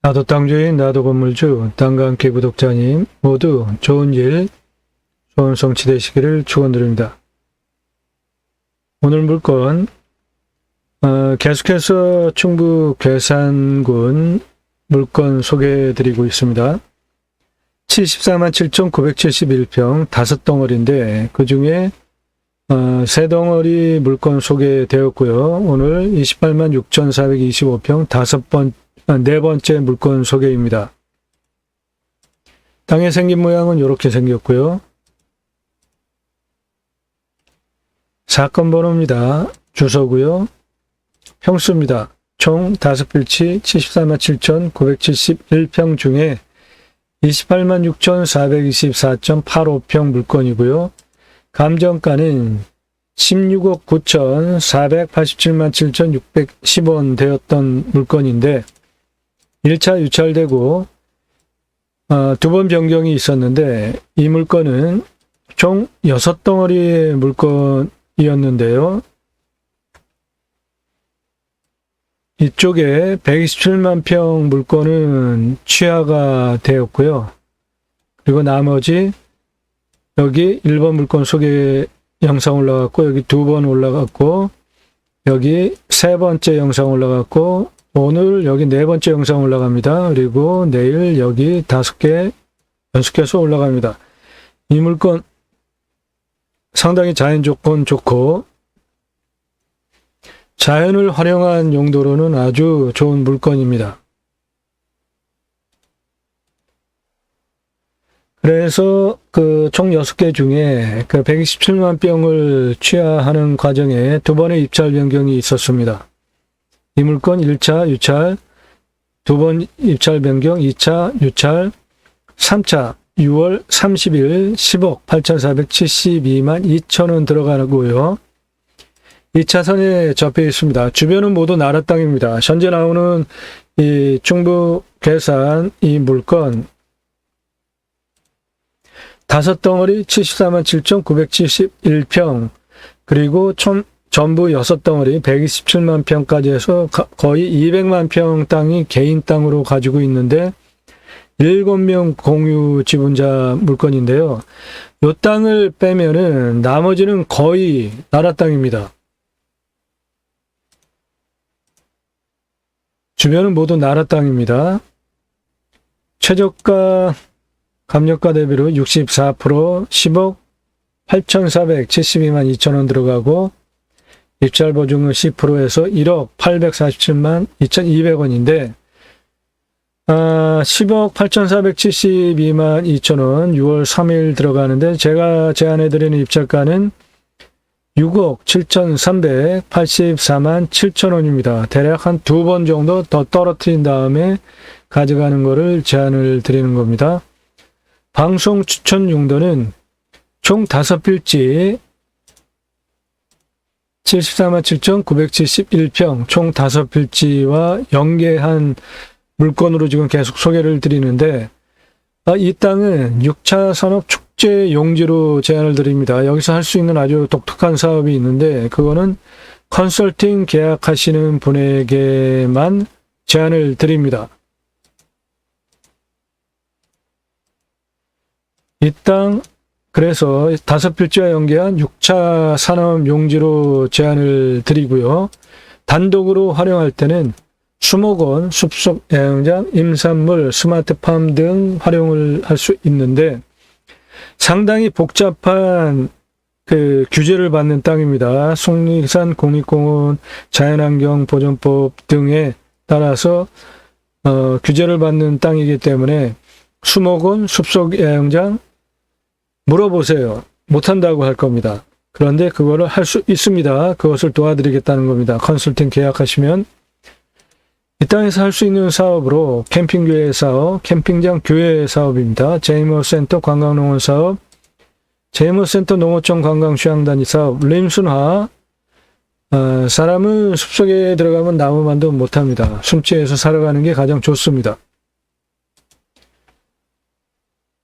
나도 땅주인, 나도 건물주, 땅과 함께 구독자님 모두 좋은 일, 좋은 성취 되시기를 축원드립니다. 오늘 물건 계속해서 충북 괴산군 물건 소개해드리고 있습니다. 74만 7,971평 5덩어리인데 그 중에 3덩어리 물건 소개되었고요. 오늘 28만 6,425평 4번째 물건 소개입니다. 땅의 생긴 모양은 이렇게 생겼고요. 사건 번호입니다. 주소고요. 평수입니다. 총 5필지 74만 7,971평 중에 28만 6,424.85평 물건이고요. 감정가는 16억 9,487만 7,610원 되었던 물건인데 1차 유찰되고 2번 변경이 있었는데 이 물건은 총 6덩어리의 물건이었는데요. 이쪽에 127만 평 물건은 취하가 되었고요. 그리고 나머지 여기 1번 물건 소개 영상 올라갔고 여기 2번 올라갔고 여기 3번째 영상 올라갔고 오늘 여기 4번째 영상 올라갑니다. 그리고 내일 여기 5개 연속해서 올라갑니다. 이 물건 상당히 자연 조건 좋고 자연을 활용한 용도로는 아주 좋은 물건입니다. 그래서 그 총 6개 중에 그 127만 병을 취하하는 과정에 2번의 입찰 변경이 있었습니다. 이 물건 1차 유찰, 2번 입찰 변경, 2차 유찰, 3차 6월 30일 10억 8,472만 2천원 들어가고요. 2차선에 접해 있습니다. 주변은 모두 나라 땅입니다. 현재 나오는 이 충북 괴산 이 물건 5덩어리 74만 7,971평 그리고 전부 6덩어리 127만 평까지 해서 거의 200만 평 땅이 개인 땅으로 가지고 있는데 7명 공유 지분자 물건인데요. 이 땅을 빼면은 나머지는 거의 나라 땅입니다. 주변은 모두 나라 땅입니다. 최저가 감정가 대비로 64% 10억 8,472만 2천원 들어가고 입찰 보증은 10%에서 1억 847만 2,200원인데 10억 8,472만 2천원 6월 3일 들어가는데 제가 제안해드리는 입찰가는 6억 7,384만 7천원입니다. 대략 한 2번 정도 더 떨어뜨린 다음에 가져가는 거를 제안을 드리는 겁니다. 방송 추천 용도는 총 5필지 74만 7,971평 총 5필지와 연계한 물건으로 지금 계속 소개를 드리는데 이 땅은 6차 산업 축제 용지로 제안을 드립니다. 여기서 할 수 있는 아주 독특한 사업이 있는데 그거는 컨설팅 계약하시는 분에게만 제안을 드립니다. 이 땅 그래서 5필지와 연계한 6차 산업 용지로 제안을 드리고요. 단독으로 활용할 때는 수목원, 숲속 야영장, 임산물, 스마트팜 등 활용을 할 수 있는데 상당히 복잡한 그 규제를 받는 땅입니다. 속리산 국립공원 자연환경보전법 등에 따라서 규제를 받는 땅이기 때문에 수목원, 숲속 야영장 물어보세요. 못한다고 할 겁니다. 그런데 그거를 할 수 있습니다. 그것을 도와드리겠다는 겁니다. 컨설팅 계약하시면 이 땅에서 할 수 있는 사업으로 캠핑교회 사업, 캠핑장 교회 사업입니다. 제이머센터 관광농원 사업, 제이머센터 농어촌 관광휴양단지 사업, 림순화. 사람은 숲속에 들어가면 나무만도 못합니다. 숨지에서 살아가는 게 가장 좋습니다.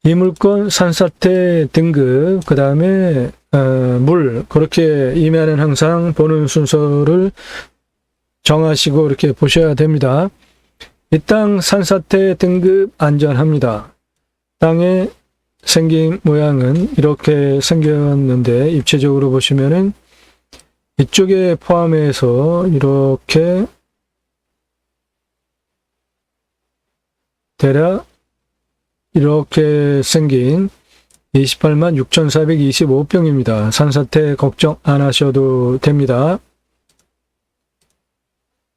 이 물건 산사태 등급, 그 다음에 물, 그렇게 임야는 항상 보는 순서를 정하시고 이렇게 보셔야 됩니다. 이 땅 산사태 등급 안전합니다. 땅의 생긴 모양은 이렇게 생겼는데 입체적으로 보시면은 이쪽에 포함해서 이렇게 대략 이렇게 생긴 28만 6,425평입니다. 산사태 걱정 안 하셔도 됩니다.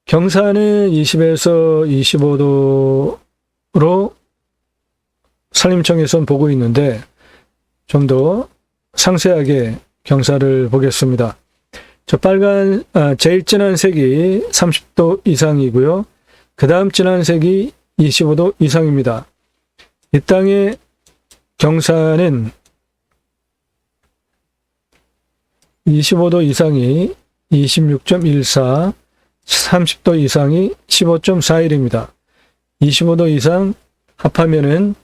경사는 20에서 25도로 산림청에선 보고 있는데 좀 더 상세하게 경사를 보겠습니다. 저 제일 진한 색이 30도 이상이고요. 그 다음 진한 색이 25도 이상입니다. 이 땅의 경사는 25도 이상이 26.14, 30도 이상이 15.41입니다. 25도 이상 합하면은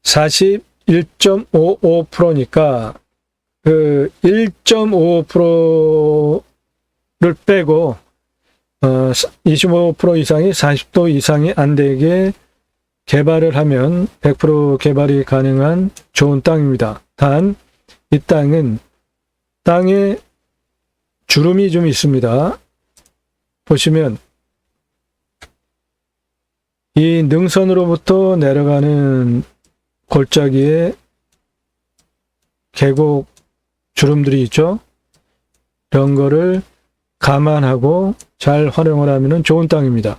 41.55%니까 그 1.55%를 빼고 25% 이상이 40도 이상이 안 되게 개발을 하면 100% 개발이 가능한 좋은 땅입니다. 단 이 땅은 땅에 주름이 좀 있습니다. 보시면 이 능선으로부터 내려가는 골짜기에 계곡 주름들이 있죠. 이런 거를 감안하고 잘 활용을 하면 좋은 땅입니다.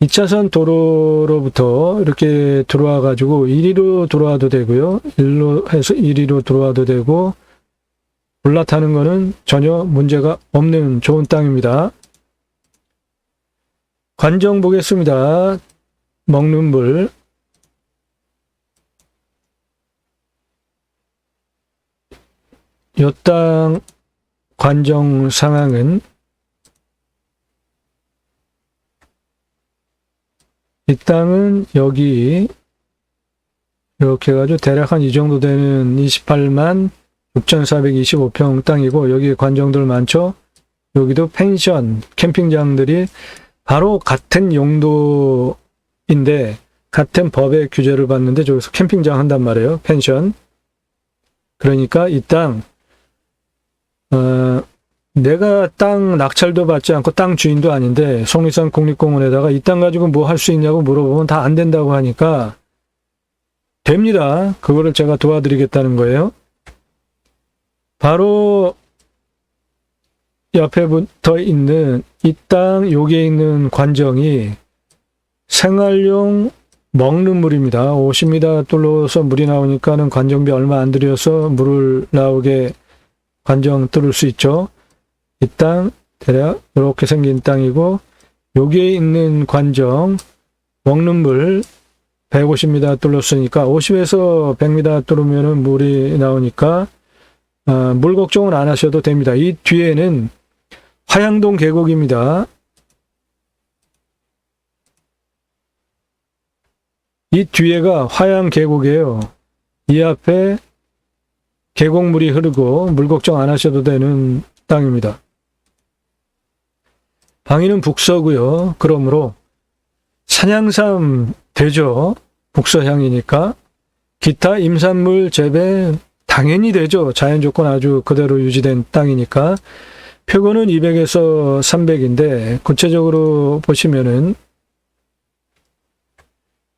2차선 도로로부터 이렇게 들어와 가지고 1리로 들어와도 되고요. 1로 해서 1리로 들어와도 되고 올라타는 거는 전혀 문제가 없는 좋은 땅입니다. 관정 보겠습니다. 먹는 물. 이 땅 관정 상황은 이 땅은 여기 이렇게 해가지고 대략 한 이 정도 되는 28만 6,425평 땅이고 여기 관정들 많죠. 여기도 펜션, 캠핑장들이 바로 같은 용도인데 같은 법의 규제를 받는데 저기서 캠핑장 한단 말이에요. 펜션. 그러니까 이 땅 내가 땅 낙찰도 받지 않고 땅 주인도 아닌데 속리산 국립공원에다가 이 땅 가지고 뭐 할 수 있냐고 물어보면 다 안 된다고 하니까 됩니다. 그거를 제가 도와드리겠다는 거예요. 바로 옆에 붙어 있는 이 땅 여기에 있는 관정이 생활용 먹는 물입니다. 50m 뚫어서 물이 나오니까는 관정비 얼마 안 들여서 물을 나오게 관정 뚫을 수 있죠. 이 땅 대략 이렇게 생긴 땅이고 여기에 있는 관정 먹는 물 150m 뚫었으니까 50에서 100m 뚫으면 물이 나오니까 물 걱정은 안 하셔도 됩니다. 이 뒤에는 화양동 계곡입니다. 이 뒤에가 화양 계곡이에요. 이 앞에 계곡물이 흐르고 물 걱정 안 하셔도 되는 땅입니다. 방위는 북서고요. 그러므로 산양삼 되죠. 북서향이니까. 기타 임산물 재배 당연히 되죠. 자연조건 아주 그대로 유지된 땅이니까. 표고는 200에서 300인데 구체적으로 보시면은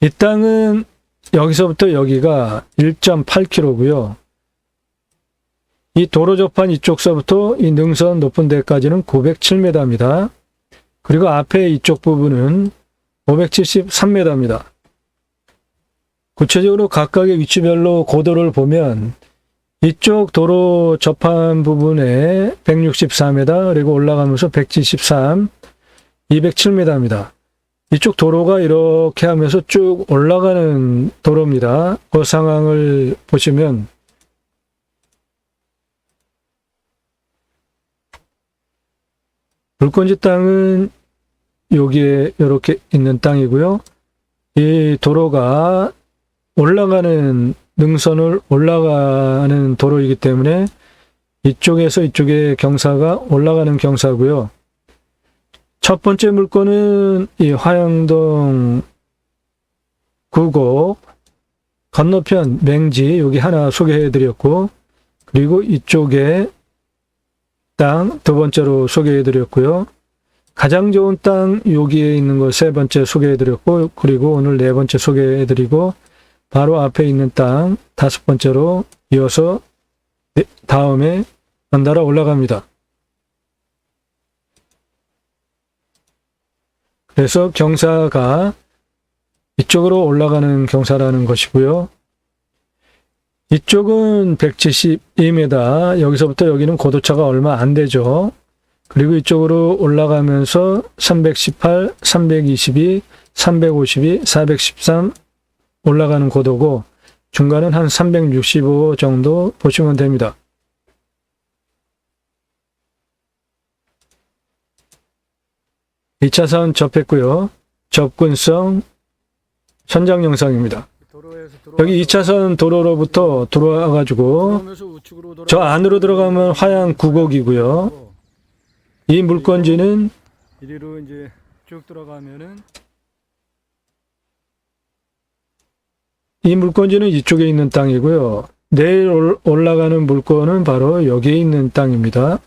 이 땅은 여기서부터 여기가 1.8km고요. 이 도로 접한 이쪽서부터 이 능선 높은 데까지는 907m입니다. 그리고 앞에 이쪽 부분은 573m입니다. 구체적으로 각각의 위치별로 고도를 보면 이쪽 도로 접한 부분에 164m, 그리고 올라가면서 173, 207m입니다. 이쪽 도로가 이렇게 하면서 쭉 올라가는 도로입니다. 그 상황을 보시면 물건지 땅은 여기에 이렇게 있는 땅이고요. 이 도로가 올라가는 능선을 올라가는 도로이기 때문에 이쪽에서 이쪽의 경사가 올라가는 경사고요. 첫 번째 물건은 이 화양동 9곡 건너편 맹지 여기 하나 소개해 드렸고, 그리고 이쪽에 땅 두 번째로 소개해 드렸고요. 가장 좋은 땅 여기에 있는 거 세 번째 소개해 드렸고, 그리고 오늘 네 번째 소개해 드리고, 바로 앞에 있는 땅 다섯 번째로 이어서 다음에 연달아 올라갑니다. 그래서 경사가 이쪽으로 올라가는 경사라는 것이고요. 이쪽은 172m, 여기서부터 여기는 고도차가 얼마 안 되죠. 그리고 이쪽으로 올라가면서 318, 322, 352, 413 올라가는 고도고, 중간은 한 365 정도 보시면 됩니다. 이 차선 접했고요. 접근성 현장 영상입니다. 여기 2차선 도로로부터 들어와가지고 저 안으로 들어가면 화양 9곡이고요. 이 물건지는 이리로 이제 쭉 들어가면은 이 물건지는 이쪽에 있는 땅이고요. 내일 올라가는 물건은 바로 여기에 있는 땅입니다.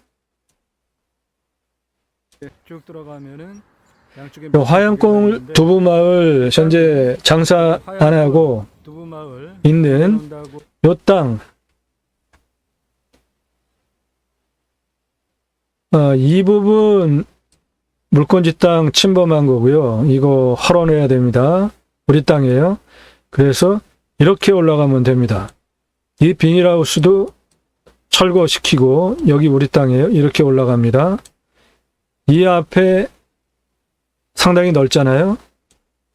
쭉 들어가면은 화양골 두부마을 현재 장사 안 하고 있는 요 땅, 이 부분 물건지 땅 침범한 거고요. 이거 헐어내야 됩니다. 우리 땅이에요. 그래서 이렇게 올라가면 됩니다. 이 비닐하우스도 철거시키고, 여기 우리 땅이에요. 이렇게 올라갑니다. 이 앞에 상당히 넓잖아요.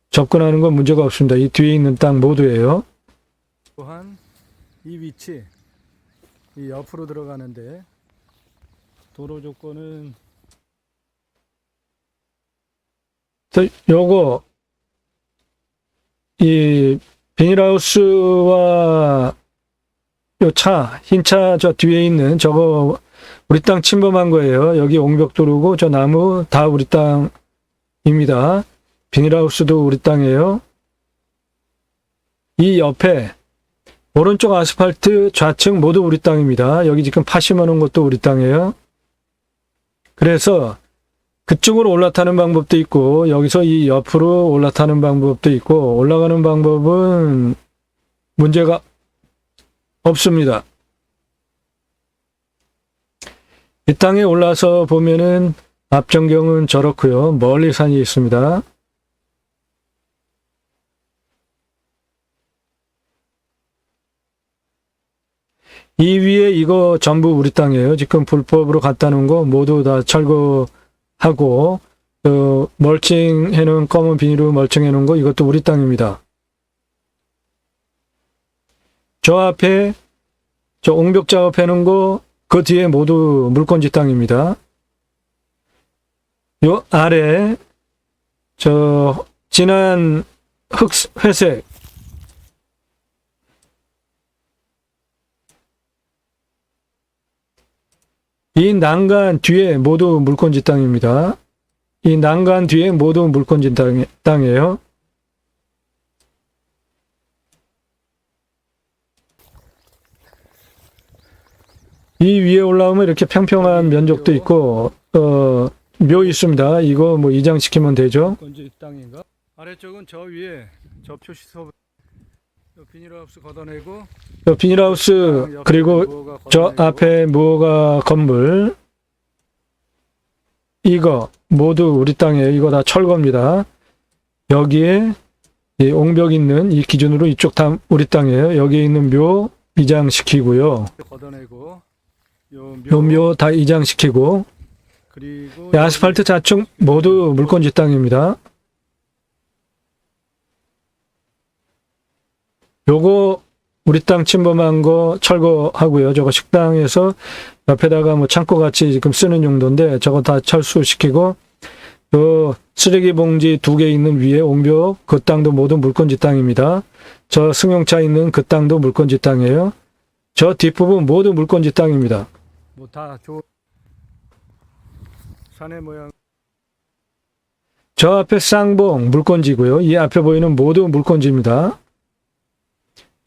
접근하는 건 문제가 없습니다. 이 뒤에 있는 땅 모두예요. 또한 이 위치, 이 옆으로 들어가는데 도로 조건은 요거 이 비닐하우스와 요 차, 흰 차 저 뒤에 있는 저거 우리 땅 침범한 거예요. 여기 옹벽도로고 저 나무 다 우리 땅입니다. 비닐하우스도 우리 땅이에요. 이 옆에 오른쪽 아스팔트 좌측 모두 우리 땅입니다. 여기 지금 파심어 놓은 것도 우리 땅이에요. 그래서 그쪽으로 올라타는 방법도 있고, 여기서 이 옆으로 올라타는 방법도 있고, 올라가는 방법은 문제가 없습니다. 이 땅에 올라서 보면은 앞 전경은 저렇고요. 멀리 산이 있습니다. 이 위에 이거 전부 우리 땅이에요. 지금 불법으로 갖다 놓은 거 모두 다 철거하고, 멀칭해 놓은 검은 비닐로 멀칭해 놓은 거 이것도 우리 땅입니다. 저 앞에 저 옹벽 작업해 놓은 거 그 뒤에 모두 물건지 땅입니다. 요 아래 저 진한 회색 이 난간 뒤에 모두 물건지 땅입니다. 이 난간 뒤에 모두 물건지 땅이에요. 이 위에 올라오면 이렇게 평평한 면적도 있고, 묘 있습니다. 이거 뭐 이장시키면 되죠. 땅인가? 아래쪽은 저 위에 저 표시서 비닐하우스 걷어내고, 비닐하우스 그리고 저 앞에 무허가 건물 이거 모두 우리 땅이에요. 이거 다 철거입니다. 여기에 이 옹벽 있는 이 기준으로 이쪽 다 우리 땅이에요. 여기에 있는 묘 이장시키고요. 걷어내고 요 묘 다 이장시키고, 그리고 아스팔트 좌측 모두 물건지 땅입니다. 요거 우리 땅 침범한 거 철거하고요. 저거 식당에서 옆에다가 뭐 창고 같이 지금 쓰는 용도인데 저거 다 철수시키고, 요 쓰레기 봉지 2개 있는 위에 옹벽 그 땅도 모두 물건지 땅입니다. 저 승용차 있는 그 땅도 물건지 땅이에요. 저 뒷부분 모두 물건지 땅입니다. 뭐 다 산의 모양 저 앞에 쌍봉 물건지고요. 이 앞에 보이는 모두 물건지입니다.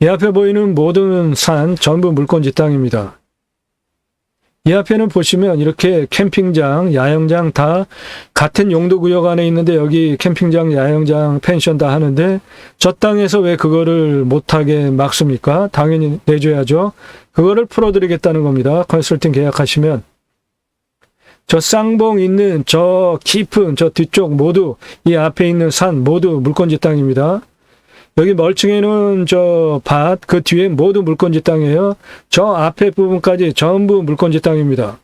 이 앞에 보이는 모든 산 전부 물건지 땅입니다. 이 앞에는 보시면 이렇게 캠핑장, 야영장 다 같은 용도 구역 안에 있는데 여기 캠핑장, 야영장, 펜션 다 하는데 저 땅에서 왜 그거를 못하게 막습니까? 당연히 내줘야죠. 그거를 풀어드리겠다는 겁니다. 컨설팅 계약하시면. 저 쌍봉 있는 저 깊은 저 뒤쪽 모두 이 앞에 있는 산 모두 물건지 땅입니다. 여기 멀층에는 저 밭, 그 뒤에 모두 물건지 땅이에요. 저 앞에 부분까지 전부 물건지 땅입니다.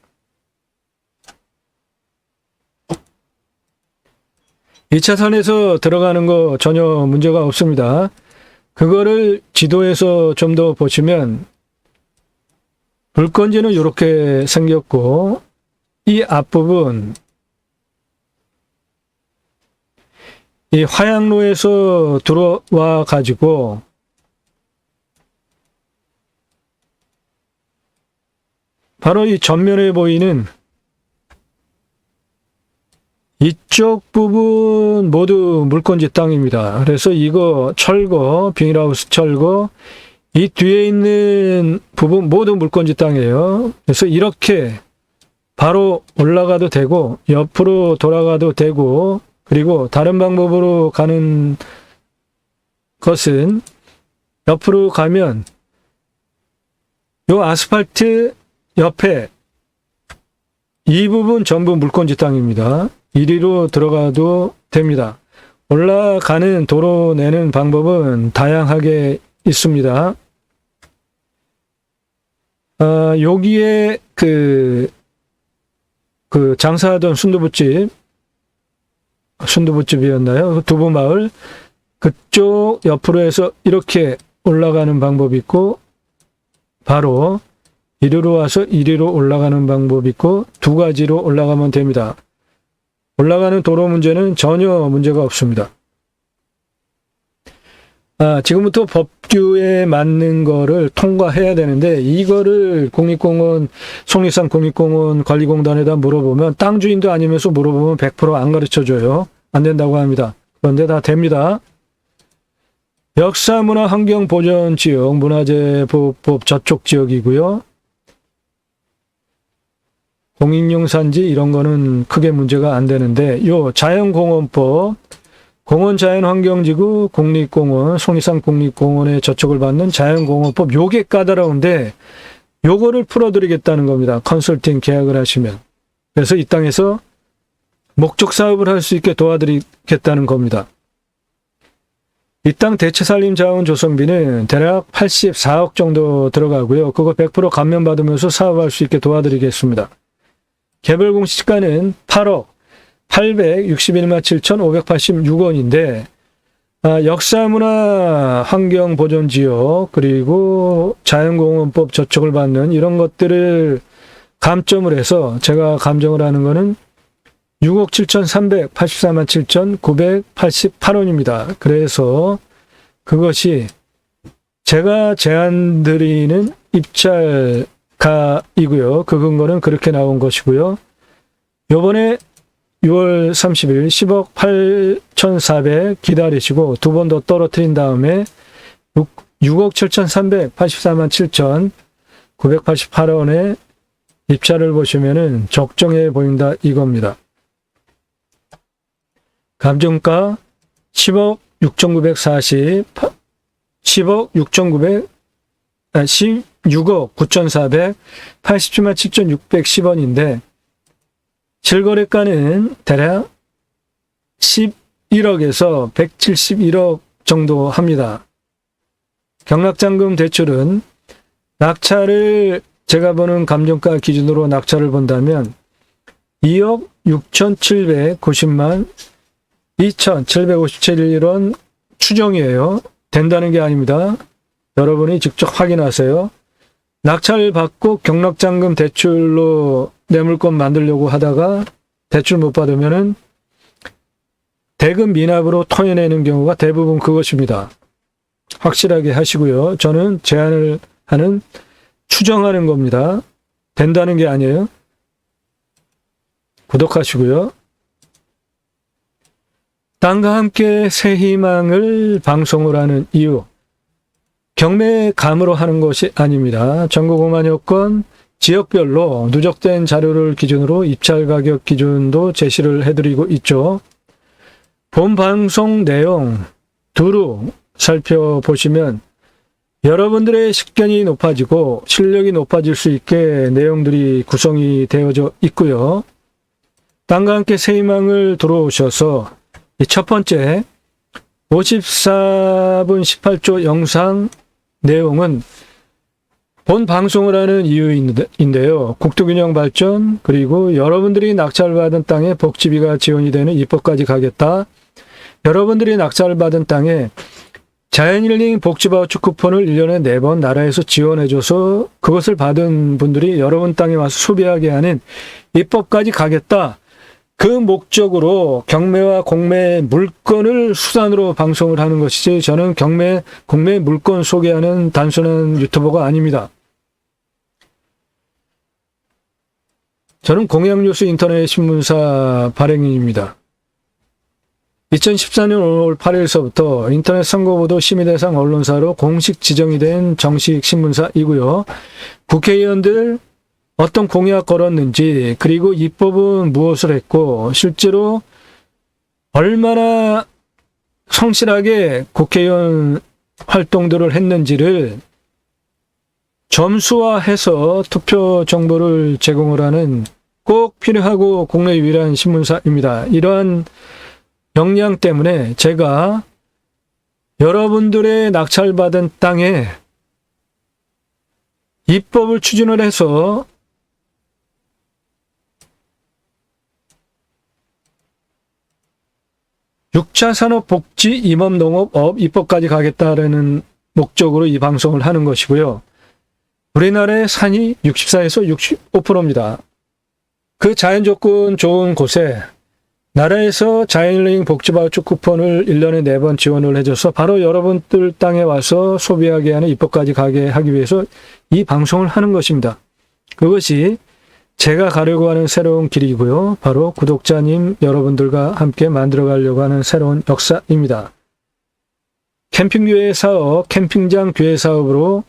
이 차선에서 들어가는 거 전혀 문제가 없습니다. 그거를 지도에서 좀 더 보시면 물건지는 이렇게 생겼고 이 앞부분 이 화양로에서 들어와 가지고 바로 이 전면에 보이는 이쪽 부분 모두 물건지 땅입니다. 그래서 이거 철거, 비닐하우스 철거, 이 뒤에 있는 부분 모두 물건지 땅이에요. 그래서 이렇게 바로 올라가도 되고 옆으로 돌아가도 되고 그리고 다른 방법으로 가는 것은 옆으로 가면 요 아스팔트 옆에 이 부분 전부 물건지 땅입니다. 이리로 들어가도 됩니다. 올라가는 도로 내는 방법은 다양하게 있습니다. 여기에 그 장사하던 순두부집이었나요? 두부마을 그쪽 옆으로 해서 이렇게 올라가는 방법이 있고 바로 이리로 와서 이리로 올라가는 방법이 있고 두 가지로 올라가면 됩니다. 올라가는 도로 문제는 전혀 문제가 없습니다. 지금부터 법규에 맞는 거를 통과해야 되는데 이거를 국립공원, 속리산 국립공원 관리공단에다 물어보면 땅 주인도 아니면서 물어보면 100% 안 가르쳐줘요. 안 된다고 합니다. 그런데 다 됩니다. 역사문화환경보전지역, 문화재보호법 저쪽 지역이고요. 공익용산지 이런 거는 크게 문제가 안 되는데 요 자연공원법, 공원자연환경지구, 국립공원, 속리산 국립공원의 저촉을 받는 자연공원법 요게 까다로운데 요거를 풀어드리겠다는 겁니다. 컨설팅 계약을 하시면. 그래서 이 땅에서 목적 사업을 할 수 있게 도와드리겠다는 겁니다. 이 땅 대체살림 자원 조성비는 대략 84억 정도 들어가고요. 그거 100% 감면받으면서 사업할 수 있게 도와드리겠습니다. 개별 공시가는 8억 861만 7,586원인데 역사문화 환경보존지역 그리고 자연공원법 저촉을 받는 이런 것들을 감점을 해서 제가 감정을 하는 거는 6억 7,384만 7,988원입니다. 그래서 그것이 제가 제안드리는 입찰가이고요. 그 근거는 그렇게 나온 것이고요. 요번에 6월 30일 10억 8,400 기다리시고 두 번 더 떨어뜨린 다음에 6억 7,384만 7,988원에 입찰을 보시면은 적정해 보인다 이겁니다. 감정가 10억 6,940, 10억 6,900, 16억 9,400, 87만 7,610원인데 실거래가는 대략 11억에서 171억 정도 합니다. 경락잔금 대출은 낙찰을 제가 보는 감정가 기준으로 낙찰을 본다면 2억 6,790만 2,757원 추정이에요. 된다는 게 아닙니다. 여러분이 직접 확인하세요. 낙찰 받고 경락잔금 대출로 내 물건 만들려고 하다가 대출 못 받으면은 대금 미납으로 토해내는 경우가 대부분 그것입니다. 확실하게 하시고요. 저는 제안을 하는 추정하는 겁니다. 된다는 게 아니에요. 구독하시고요. 땅과 함께 새 희망을 방송을 하는 이유, 경매감으로 하는 것이 아닙니다. 전국 5만여 건 지역별로 누적된 자료를 기준으로 입찰 가격 기준도 제시를 해드리고 있죠. 본 방송 내용 두루 살펴보시면 여러분들의 식견이 높아지고 실력이 높아질 수 있게 내용들이 구성이 되어져 있고요. 땅과 함께 새 희망을 들어오셔서 첫 번째 54분 18초 영상 내용은 본 방송을 하는 이유인데요. 국토균형 발전, 그리고 여러분들이 낙찰받은 땅에 복지비가 지원이 되는 입법까지 가겠다. 여러분들이 낙찰받은 땅에 자연힐링 복지바우처 쿠폰을 1년에 4번 나라에서 지원해줘서 그것을 받은 분들이 여러분 땅에 와서 소비하게 하는 입법까지 가겠다. 그 목적으로 경매와 공매 물건을 수단으로 방송을 하는 것이지 저는 경매, 공매 물건 소개하는 단순한 유튜버가 아닙니다. 저는 공약뉴스 인터넷 신문사 발행인입니다. 2014년 5월 8일서부터 인터넷 선거보도 심의대상 언론사로 공식 지정이 된 정식 신문사이고요. 국회의원들 어떤 공약 걸었는지, 그리고 입법은 무엇을 했고 실제로 얼마나 성실하게 국회의원 활동들을 했는지를 점수화해서 투표 정보를 제공을 하는 꼭 필요하고 국내 유일한 신문사입니다. 이러한 역량 때문에 제가 여러분들의 낙찰받은 땅에 입법을 추진을 해서 육차산업복지 임업농업업 입법까지 가겠다라는 목적으로 이 방송을 하는 것이고요. 우리나라의 산이 64에서 65%입니다. 그 자연조건 좋은 곳에 나라에서 자연힐링 복지바우처 쿠폰을 1년에 4번 지원을 해줘서 바로 여러분들 땅에 와서 소비하게 하는 입법까지 가게 하기 위해서 이 방송을 하는 것입니다. 그것이 제가 가려고 하는 새로운 길이고요. 바로 구독자님 여러분들과 함께 만들어가려고 하는 새로운 역사입니다. 캠핑교회 사업, 캠핑장 교회 사업으로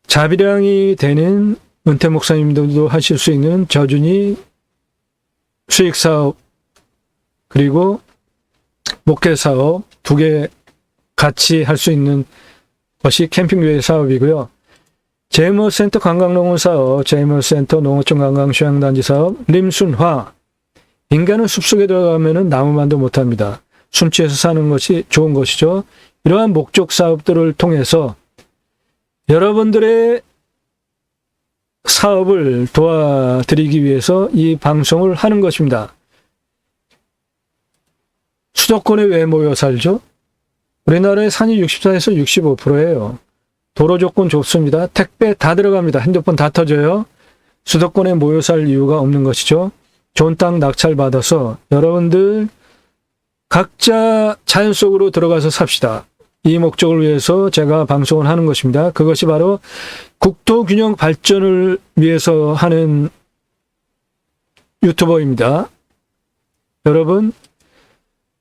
자비량이 되는 은퇴 목사님들도 하실 수 있는 저준이 수익 사업, 그리고 목회 사업 두 개 같이 할 수 있는 것이 캠핑교회 사업이고요. 제이머센터 관광농원 사업, 제이머센터 농어촌 관광 휴양단지 사업, 림순화. 인간은 숲속에 들어가면 나무만도 못합니다. 순취해서 사는 것이 좋은 것이죠. 이러한 목적 사업들을 통해서 여러분들의 사업을 도와드리기 위해서 이 방송을 하는 것입니다. 수도권에 왜 모여 살죠? 우리나라의 산이 64에서 65%예요. 도로 조건 좋습니다. 택배 다 들어갑니다. 핸드폰 다 터져요. 수도권에 모여 살 이유가 없는 것이죠. 좋은 땅 낙찰 받아서 여러분들 각자 자연 속으로 들어가서 삽시다. 이 목적을 위해서 제가 방송을 하는 것입니다. 그것이 바로 국토균형 발전을 위해서 하는 유튜버입니다. 여러분,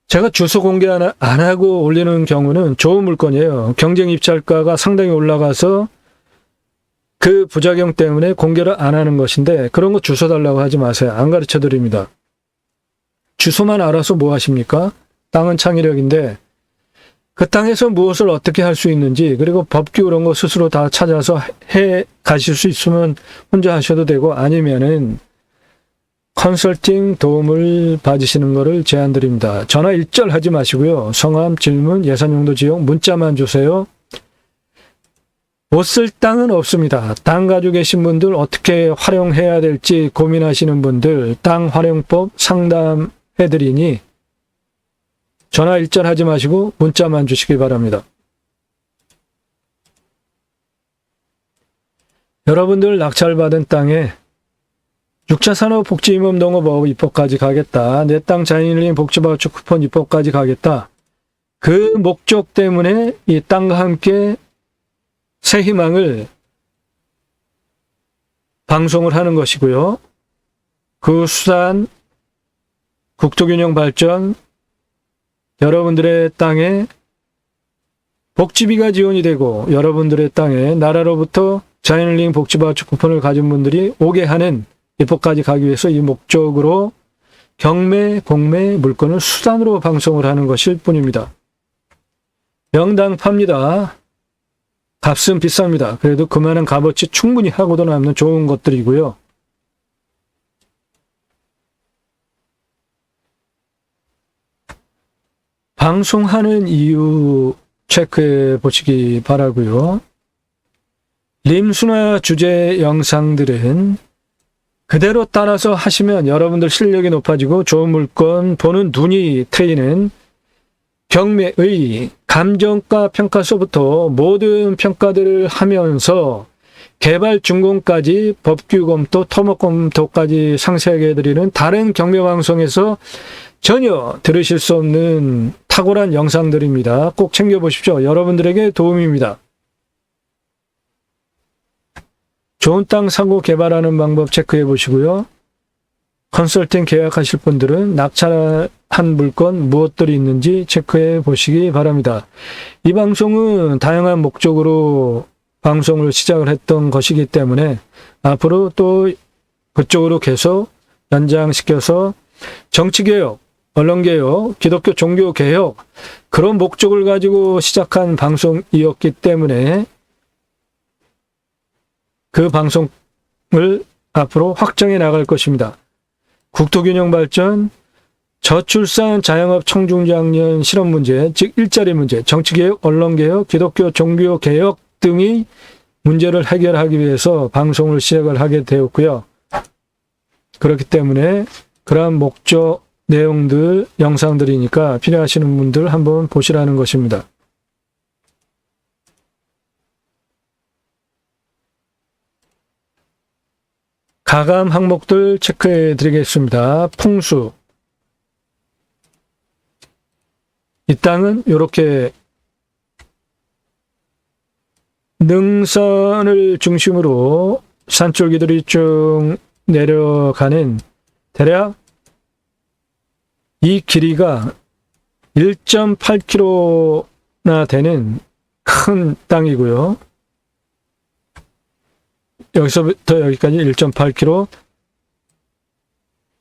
제가 주소 공개 안 하고 올리는 경우는 좋은 물건이에요. 경쟁 입찰가가 상당히 올라가서 그 부작용 때문에 공개를 안 하는 것인데 그런 거 주소 달라고 하지 마세요. 안 가르쳐 드립니다. 주소만 알아서 뭐 하십니까? 땅은 창의력인데 그 땅에서 무엇을 어떻게 할 수 있는지, 그리고 법규 그런 거 스스로 다 찾아서 해 가실 수 있으면 혼자 하셔도 되고, 아니면은 컨설팅 도움을 받으시는 것을 제안드립니다. 전화 일절 하지 마시고요. 성함, 질문, 예산용도 지역 문자만 주세요. 못 쓸 땅은 없습니다. 땅 가지고 계신 분들 어떻게 활용해야 될지 고민하시는 분들 땅 활용법 상담해드리니 전화 일절 하지 마시고 문자만 주시기 바랍니다. 여러분들 낙찰받은 땅에 6차 산업복지임업농업업 입법까지 가겠다. 내 땅 자연힐링 복지바우처 쿠폰 입법까지 가겠다. 그 목적 때문에 이 땅과 함께 새 희망을 방송을 하는 것이고요. 그 수단, 국토균형 발전, 여러분들의 땅에 복지비가 지원이 되고 여러분들의 땅에 나라로부터 자연힐링 복지바우처 쿠폰을 가진 분들이 오게 하는 입법까지 가기 위해서 이 목적으로 경매, 공매, 물건을 수단으로 방송을 하는 것일 뿐입니다. 명당 팝니다. 값은 비쌉니다. 그래도 그만한 값어치 충분히 하고도 남는 좋은 것들이고요. 방송하는 이유 체크해 보시기 바라고요. 림수나 주제 영상들은 그대로 따라서 하시면 여러분들 실력이 높아지고 좋은 물건 보는 눈이 트이는 경매의 감정가 평가서부터 모든 평가들을 하면서 개발 준공까지 법규 검토, 토목 검토까지 상세하게 해드리는 다른 경매 방송에서 전혀 들으실 수 없는 탁월한 영상들입니다. 꼭 챙겨보십시오. 여러분들에게 도움입니다. 좋은 땅 사고 개발하는 방법 체크해 보시고요. 컨설팅 계약하실 분들은 낙찰한 물건 무엇들이 있는지 체크해 보시기 바랍니다. 이 방송은 다양한 목적으로 방송을 시작을 했던 것이기 때문에 앞으로 또 그쪽으로 계속 연장시켜서 정치개혁, 언론개혁, 기독교 종교개혁 그런 목적을 가지고 시작한 방송이었기 때문에 그 방송을 앞으로 확장해 나갈 것입니다. 국토균형 발전, 저출산 자영업 청중장년 실업 문제, 즉 일자리 문제, 정치개혁, 언론개혁, 기독교 종교개혁 등의 문제를 해결하기 위해서 방송을 시작을 하게 되었고요. 그렇기 때문에 그러한 목적 내용들, 영상들이니까 필요하시는 분들 한번 보시라는 것입니다. 가감 항목들 체크해 드리겠습니다. 풍수. 이 땅은 이렇게 능선을 중심으로 산줄기들이 쭉 내려가는 대략 이 길이가 1.8km나 되는 큰 땅이고요. 여기서부터 여기까지 1.8km,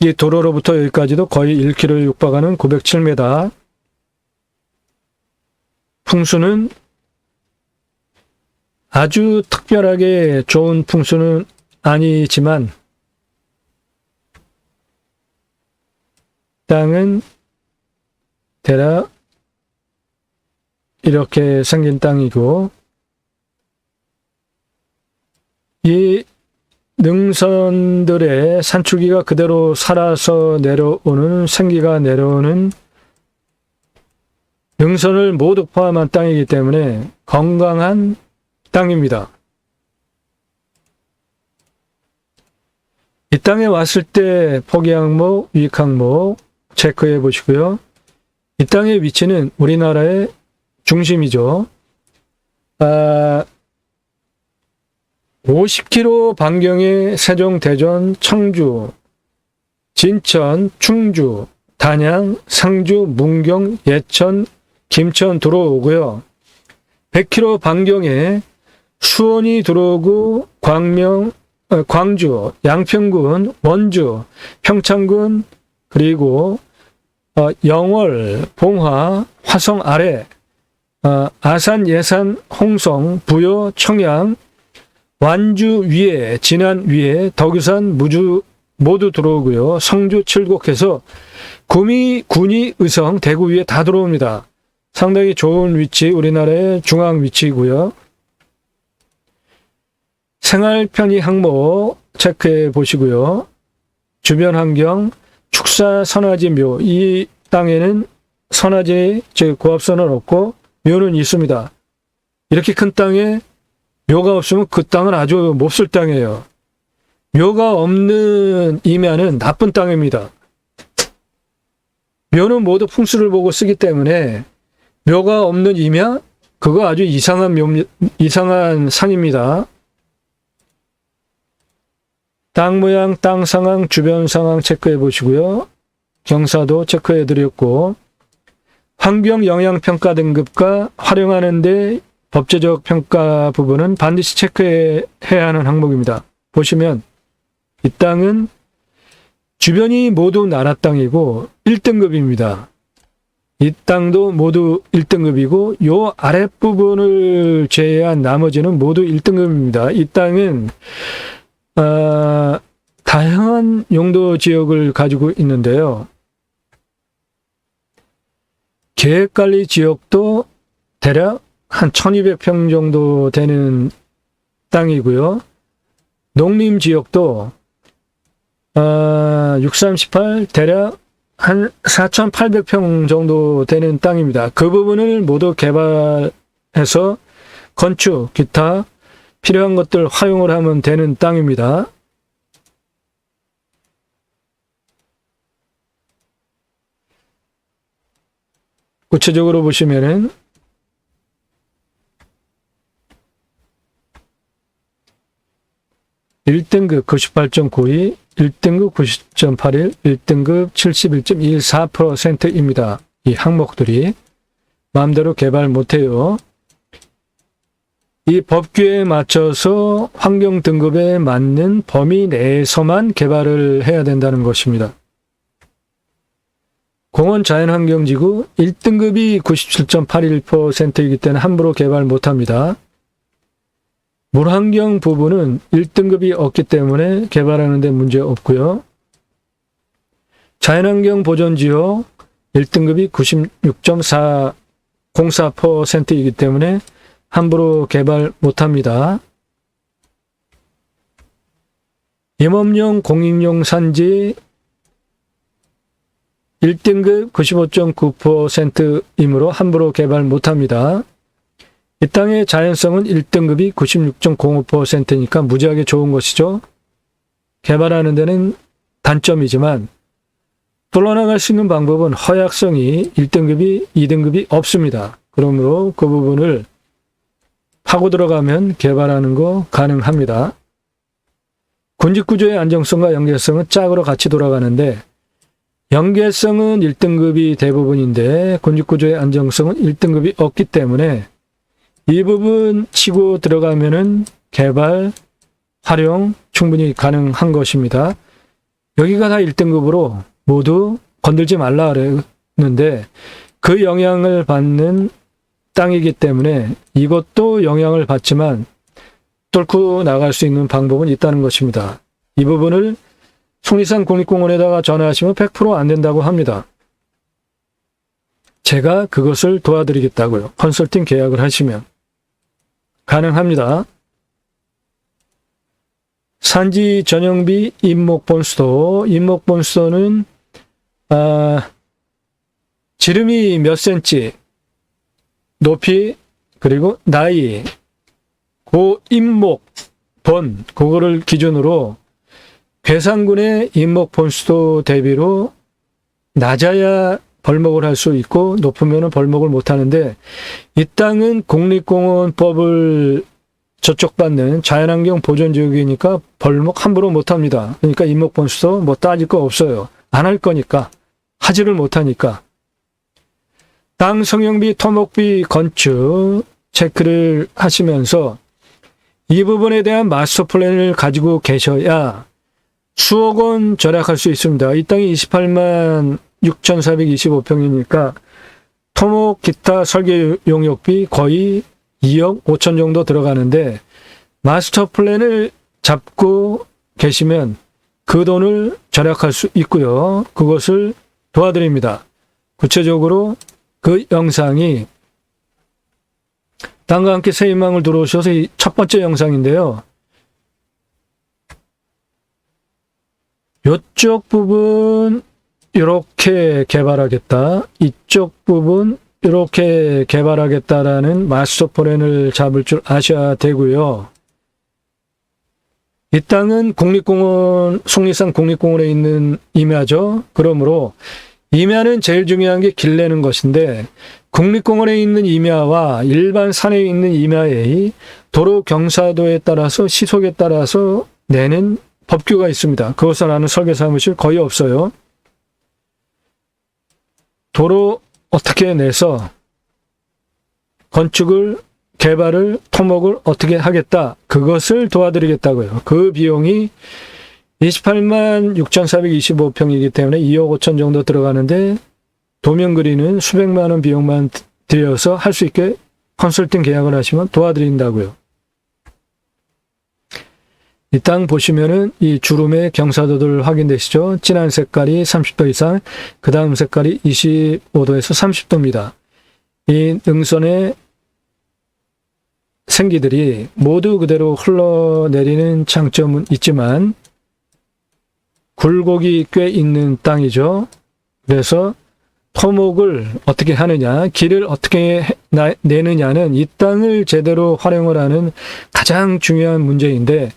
이 도로로부터 여기까지도 거의 1km에 육박하는 907m. 풍수는 아주 특별하게 좋은 풍수는 아니지만 땅은 대략 이렇게 생긴 땅이고 이 능선들의 산줄기가 그대로 살아서 내려오는 생기가 내려오는 능선을 모두 포함한 땅이기 때문에 건강한 땅입니다. 이 땅에 왔을 때 포기항목, 유익항목 체크해 보시고요. 이 땅의 위치는 우리나라의 중심이죠. 50km 반경의 세종, 대전, 청주, 진천, 충주, 단양, 상주, 문경, 예천, 김천 들어오고요. 100km 반경에 수원이 들어오고 광주, 양평군, 원주, 평창군, 그리고 영월, 봉화, 화성 아래, 아산, 예산, 홍성, 부여, 청양, 완주 위에, 진안 위에, 덕유산, 무주 모두 들어오고요. 성주, 칠곡해서 구미, 군위, 의성, 대구 위에 다 들어옵니다. 상당히 좋은 위치, 우리나라의 중앙 위치이고요. 생활 편의 항목 체크해 보시고요. 주변 환경, 축사, 선화지, 묘. 이 땅에는 선화지, 즉 고압선은 없고 묘는 있습니다. 이렇게 큰 땅에 묘가 없으면 그 땅은 아주 몹쓸 땅이에요. 묘가 없는 임야는 나쁜 땅입니다. 묘는 모두 풍수를 보고 쓰기 때문에 묘가 없는 임야, 그거 아주 이상한 산입니다. 땅 모양, 땅 상황, 주변 상황 체크해 보시고요. 경사도 체크해 드렸고, 환경영향평가 등급과 활용하는데 법제적 평가 부분은 반드시 체크해야 하는 항목입니다. 보시면 이 땅은 주변이 모두 나라 땅이고 1등급입니다. 이 땅도 모두 1등급이고 요 아랫부분을 제외한 나머지는 모두 1등급입니다. 이 땅은 다양한 용도 지역을 가지고 있는데요. 계획관리 지역도 대략 한 1200평 정도 되는 땅이고요. 농림지역도 638 대략 한 4800평 정도 되는 땅입니다. 그 부분을 모두 개발해서 건축, 기타 필요한 것들 활용을 하면 되는 땅입니다. 구체적으로 보시면은 1등급 98.92, 1등급 90.81, 1등급 71.24%입니다. 이 항목들이 마음대로 개발 못해요. 이 법규에 맞춰서 환경 등급에 맞는 범위 내에서만 개발을 해야 된다는 것입니다. 공원 자연환경지구 1등급이 97.81%이기 때문에 함부로 개발 못합니다. 물환경 부분은 1등급이 없기 때문에 개발하는 데 문제 없고요. 자연환경 보존지역 1등급이 96.04%이기 때문에 함부로 개발 못합니다. 임업용 공익용 산지 1등급 95.9%이므로 함부로 개발 못합니다. 이 땅의 자연성은 1등급이 96.05%니까 무지하게 좋은 것이죠. 개발하는 데는 단점이지만 뚫어나갈 수 있는 방법은 허약성이 1등급이 2등급이 없습니다. 그러므로 그 부분을 파고 들어가면 개발하는 거 가능합니다. 군집구조의 안정성과 연계성은 짝으로 같이 돌아가는데 연계성은 1등급이 대부분인데 군집구조의 안정성은 1등급이 없기 때문에 이 부분 치고 들어가면은 개발, 활용 충분히 가능한 것입니다. 여기가 다 1등급으로 모두 건들지 말라 그랬는데 그 영향을 받는 땅이기 때문에 이것도 영향을 받지만 뚫고 나갈 수 있는 방법은 있다는 것입니다. 이 부분을 속리산 국립공원에다가 전화하시면 100% 안 된다고 합니다. 제가 그것을 도와드리겠다고요. 컨설팅 계약을 하시면 가능합니다. 산지 전용비 임목본수도, 임목본수도는 지름이 몇 센치, 높이, 그리고 나이, 그 임목, 본, 그거를 기준으로 괴산군의 임목본수도 대비로 낮아야 벌목을 할 수 있고 높으면 벌목을 못 하는데 이 땅은 국립공원법을 저촉받는 자연환경 보존지역이니까 벌목 함부로 못 합니다. 그러니까 임목본수도 뭐 따질 거 없어요. 안 할 거니까. 하지를 못하니까. 땅 성형비, 토목비, 건축 체크를 하시면서 이 부분에 대한 마스터 플랜을 가지고 계셔야 수억 원 절약할 수 있습니다. 이 땅이 28만 6,425평이니까 토목 기타 설계 용역비 거의 2억 5천 정도 들어가는데 마스터 플랜을 잡고 계시면 그 돈을 절약할 수 있고요. 그것을 도와드립니다. 구체적으로 그 영상이 땅과 함께 새 희망을 들어오셔서 이 첫 번째 영상인데요. 이쪽 부분 이렇게 개발하겠다. 이쪽 부분 이렇게 개발하겠다라는 마스터 플랜을 잡을 줄 아셔야 되고요. 이 땅은 국립공원, 속리산 국립공원에 있는 임야죠. 그러므로 임야는 제일 중요한 게 길내는 것인데 국립공원에 있는 임야와 일반 산에 있는 임야의 도로 경사도에 따라서 시속에 따라서 내는 법규가 있습니다. 그것을 아는 설계사무실 거의 없어요. 도로 어떻게 내서 건축을, 개발을, 토목을 어떻게 하겠다. 그것을 도와드리겠다고요. 그 비용이 28만 6,425평이기 때문에 2억 5천 정도 들어가는데 도면 그리는 수백만 원 비용만 들여서 할 수 있게 컨설팅 계약을 하시면 도와드린다고요. 이 땅 보시면은 이 주름의 경사도들 확인되시죠? 진한 색깔이 30도 이상, 그 다음 색깔이 25도에서 30도입니다. 이 능선의 생기들이 모두 그대로 흘러내리는 장점은 있지만 굴곡이 꽤 있는 땅이죠. 그래서 토목을 어떻게 하느냐, 길을 어떻게 내느냐는 이 땅을 제대로 활용을 하는 가장 중요한 문제인데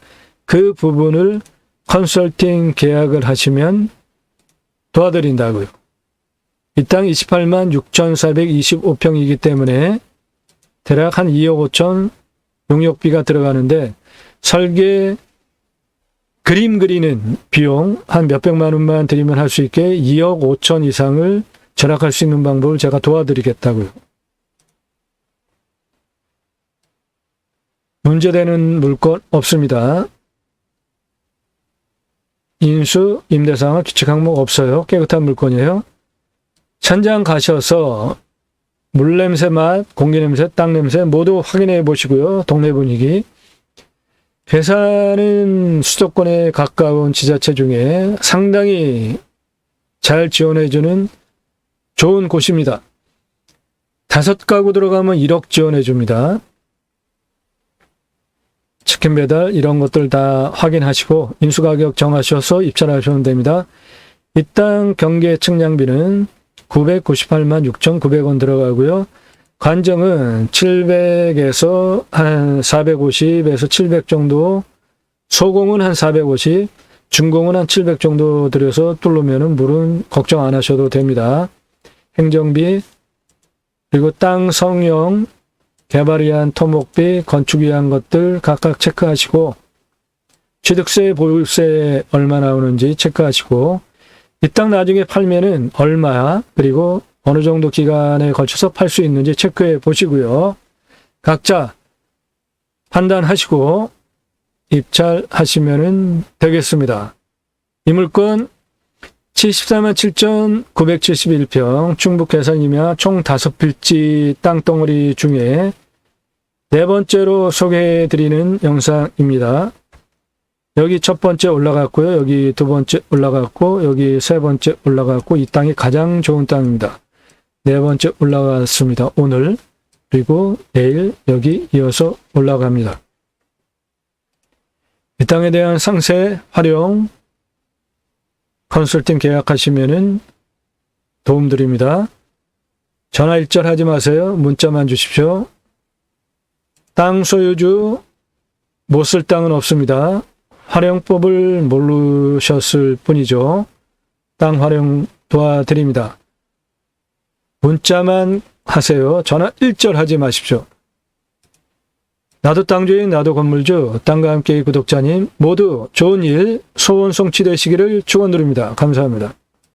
그 부분을 컨설팅 계약을 하시면 도와드린다고요. 이 땅 28만 6,425평이기 때문에 대략 한 2억 5천 용역비가 들어가는데 설계, 그림 그리는 비용 한 몇백만 원만 들이면 할 수 있게 2억 5천 이상을 절약할 수 있는 방법을 제가 도와드리겠다고요. 문제되는 물건 없습니다. 인수, 임대사항, 규칙 항목 없어요. 깨끗한 물건이에요. 현장 가셔서 물냄새 맛, 공기냄새, 땅냄새 모두 확인해 보시고요. 동네 분위기. 괴산은 수도권에 가까운 지자체 중에 상당히 잘 지원해주는 좋은 곳입니다. 5가구 들어가면 1억 지원해줍니다. 치킨 배달 이런 것들 다 확인하시고 인수가격 정하셔서 입찰하시면 됩니다. 이 땅 경계 측량비는 998만 6,900원 들어가고요. 관정은 700에서 한 450에서 700 정도, 소공은 한 450, 준공은 한 700 정도 들여서 뚫으면 물은 걱정 안 하셔도 됩니다. 행정비, 그리고 땅 성형, 개발 위한 토목비, 건축 위한 것들 각각 체크하시고 취득세, 보유세 얼마 나오는지 체크하시고 이 땅 나중에 팔면은 얼마, 그리고 어느 정도 기간에 걸쳐서 팔 수 있는지 체크해 보시고요. 각자 판단하시고 입찰하시면 되겠습니다. 이 물건 74만 7,971평 충북 괴산이며 총 5필지 땅덩어리 중에 4번째로 소개해드리는 영상입니다. 여기 첫 번째 올라갔고요. 여기 두 번째 올라갔고 여기 세 번째 올라갔고 이 땅이 가장 좋은 땅입니다. 4번째 올라갔습니다. 오늘 그리고 내일 여기 이어서 올라갑니다. 이 땅에 대한 상세, 활용, 컨설팅 계약하시면은 도움드립니다. 전화 일절하지 마세요. 문자만 주십시오. 땅 소유주 못 쓸 땅은 없습니다. 활용법을 모르셨을 뿐이죠. 땅 활용 도와드립니다. 문자만 하세요. 전화 일절하지 마십시오. 나도 땅주인, 나도 건물주, 땅과 함께 구독자님 모두 좋은 일, 소원 성취되시기를 축원드립니다. 감사합니다.